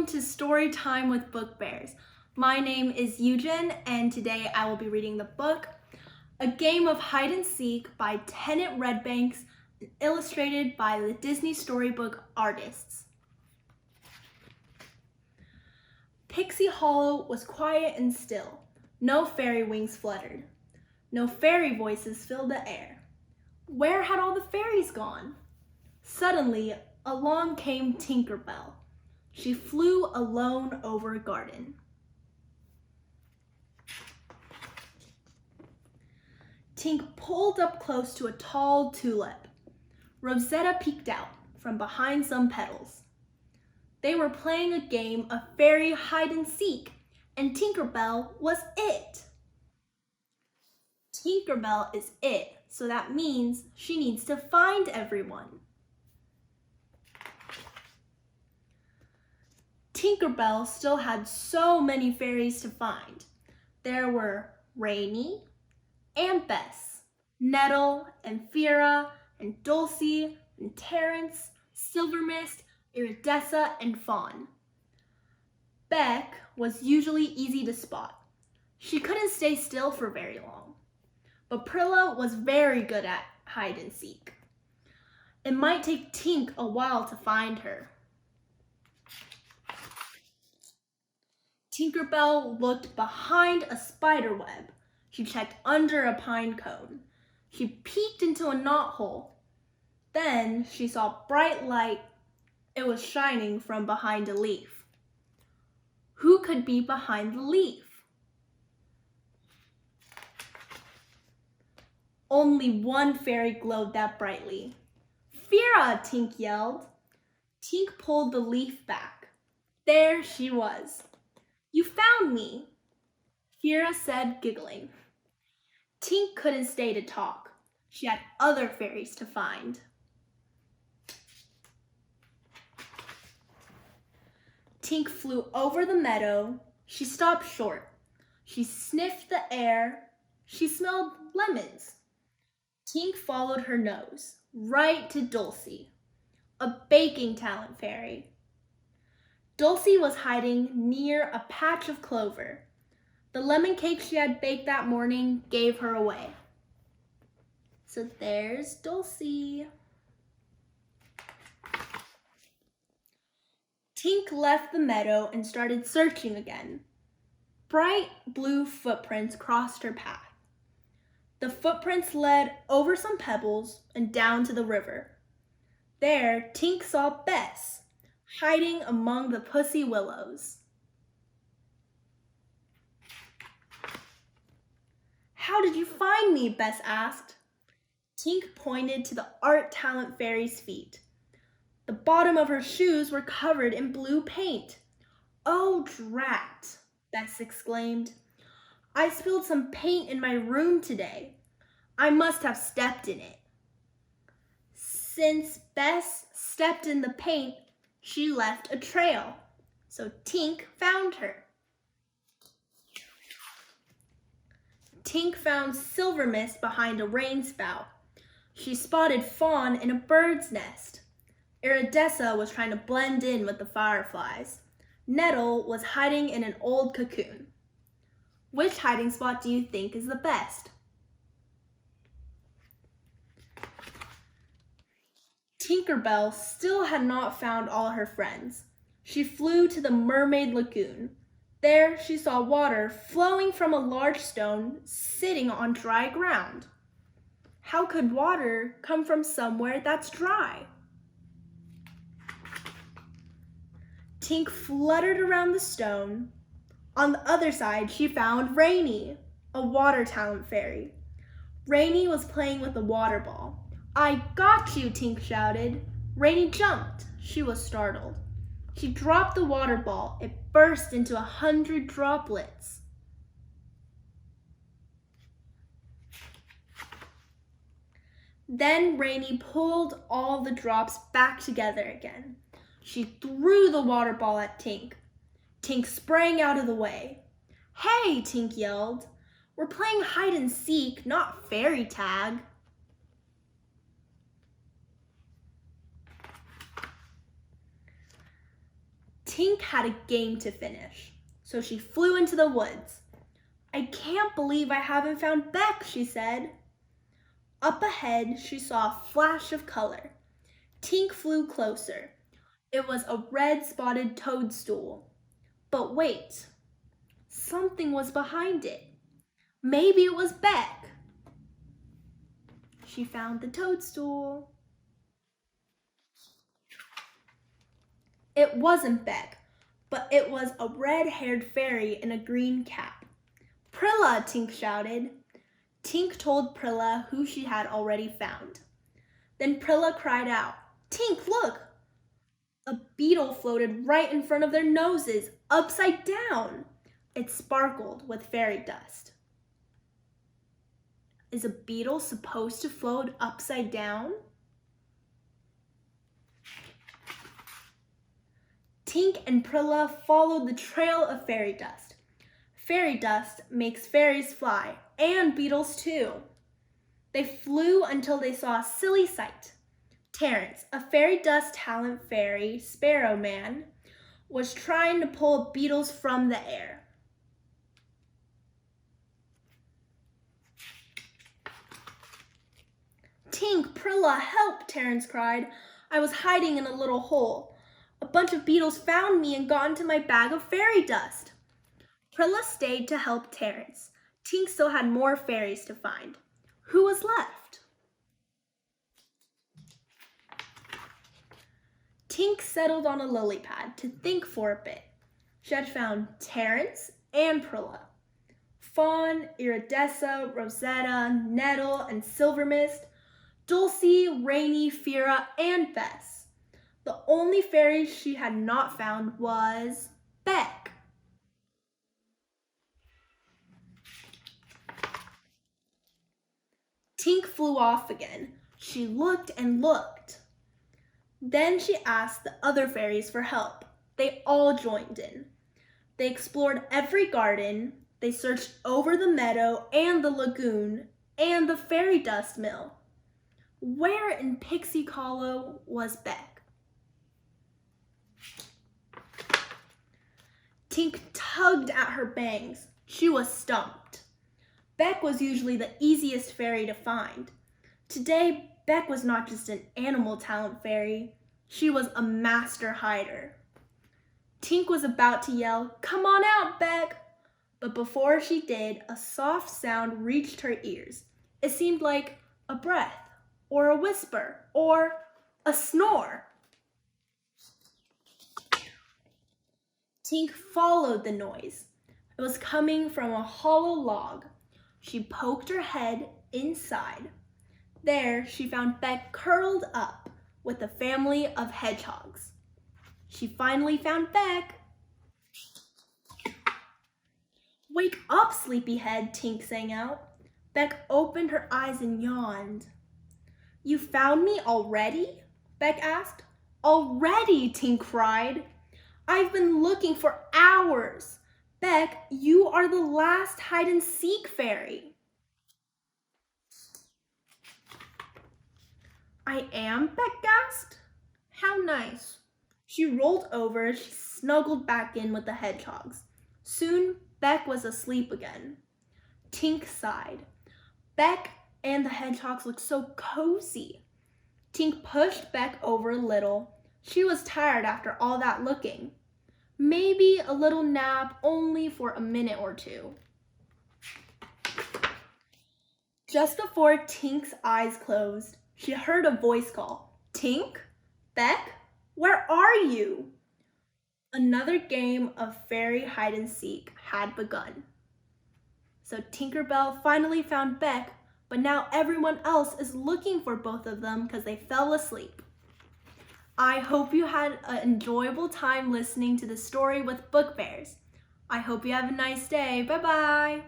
welcome to Storytime with Book Bears. My name is Yujen, and today I will be reading the book, A Game of Hide and Seek by Tennant Redbank, illustrated by the Disney Storybook artists. Pixie Hollow was quiet and still. No fairy wings fluttered. No fairy voices filled the air. Where had all the fairies gone? Suddenly, along came Tinkerbell. She flew alone over a garden. Tink pulled up close to a tall tulip. Rosetta peeked out from behind some petals. They were playing a game of fairy hide and seek, and Tinkerbell was it. Tinkerbell is it, so that means she needs to find everyone. Tinkerbell still had so many fairies to find. There were Rainey and Bess, Nettle and Fira and Dulcie and Terrence, Silvermist, Iridessa, and Fawn. Beck was usually easy to spot. She couldn't stay still for very long. But Prilla was very good at hide and seek. It might take Tink a while to find her. Tinkerbell looked behind a spider web. She checked under a pine cone. She peeked into a knothole. Then she saw bright light. It was shining from behind a leaf. Who could be behind the leaf? Only one fairy glowed that brightly. "Fira!" Tink yelled. Tink pulled the leaf back. There she was. "You found me," Fira said, giggling. Tink couldn't stay to talk. She had other fairies to find. Tink flew over the meadow. She stopped short. She sniffed the air. She smelled lemons. Tink followed her nose, right to Dulcie, a baking talent fairy. Dulcie was hiding near a patch of clover. The lemon cake she had baked that morning gave her away. So there's Dulcie. Tink left the meadow and started searching again. Bright blue footprints crossed her path. The footprints led over some pebbles and down to the river. There, Tink saw Bess, hiding among the pussy willows. "How did you find me?" Bess asked. Tink pointed to the art talent fairy's feet. The bottom of her shoes were covered in blue paint. "Oh, drat!" Bess exclaimed. "I spilled some paint in my room today. I must have stepped in it." Since Bess stepped in the paint, she left a trail, so Tink found her. Tink found Silvermist behind a rain spout. She spotted Fawn in a bird's nest. Iridessa was trying to blend in with the fireflies. Nettle was hiding in an old cocoon. Which hiding spot do you think is the best? Tinkerbell still had not found all her friends. She flew to the Mermaid Lagoon. There she saw water flowing from a large stone sitting on dry ground. How could water come from somewhere that's dry? Tink fluttered around the stone. On the other side, she found Rainey, a water talent fairy. Rainey was playing with a water ball. "I got you!" Tink shouted. Rainey jumped. She was startled. She dropped the water ball. It burst into 100 droplets. Then Rainey pulled all the drops back together again. She threw the water ball at Tink. Tink sprang out of the way. "Hey!" Tink yelled. "We're playing hide and seek, not fairy tag." Tink had a game to finish, so she flew into the woods. "I can't believe I haven't found Beck," she said. Up ahead, she saw a flash of color. Tink flew closer. It was a red-spotted toadstool. But wait, something was behind it. Maybe it was Beck. She found the toadstool. It wasn't Beck, but it was a red-haired fairy in a green cap. "Prilla!" Tink shouted. Tink told Prilla who she had already found. Then Prilla cried out, "Tink, look!" A beetle floated right in front of their noses, upside down. It sparkled with fairy dust. Is a beetle supposed to float upside down? Tink and Prilla followed the trail of fairy dust. Fairy dust makes fairies fly, and beetles too. They flew until they saw a silly sight. Terrence, a fairy dust talent fairy sparrow man, was trying to pull beetles from the air. "Tink, Prilla, help!" Terrence cried. "I was hiding in a little hole. A bunch of beetles found me and got into my bag of fairy dust." Prilla stayed to help Terrence. Tink still had more fairies to find. Who was left? Tink settled on a lily pad to think for a bit. She had found Terrence and Prilla. Fawn, Iridessa, Rosetta, Nettle, and Silvermist, Dulcie, Rainey, Fira, and Bess. The only fairy she had not found was Beck. Tink flew off again. She looked and looked. Then she asked the other fairies for help. They all joined in. They explored every garden. They searched over the meadow and the lagoon and the fairy dust mill. Where in Pixie Hollow was Beck? Tink tugged at her bangs. She was stumped. Beck was usually the easiest fairy to find. Today, Beck was not just an animal talent fairy. She was a master hider. Tink was about to yell, "Come on out, Beck!" But before she did, a soft sound reached her ears. It seemed like a breath, or a whisper, or a snore. Tink followed the noise. It was coming from a hollow log. She poked her head inside. There, she found Beck curled up with a family of hedgehogs. She finally found Beck. "Wake up, sleepyhead," Tink sang out. Beck opened her eyes and yawned. "You found me already?" Beck asked. "Already," Tink cried. "I've been looking for hours. Beck, you are the last hide-and-seek fairy." "I am?" Beck gasped. "How nice." She rolled over, she snuggled back in with the hedgehogs. Soon, Beck was asleep again. Tink sighed. Beck and the hedgehogs looked so cozy. Tink pushed Beck over a little. She was tired after all that looking. Maybe a little nap only for a minute or two. Just before Tink's eyes closed, she heard a voice call, "Tink? Beck? Where are you?" Another game of fairy hide-and-seek had begun. So Tinkerbell finally found Beck, but now everyone else is looking for both of them because they fell asleep. I hope you had an enjoyable time listening to the story with Book Bears. I hope you have a nice day. Bye-bye.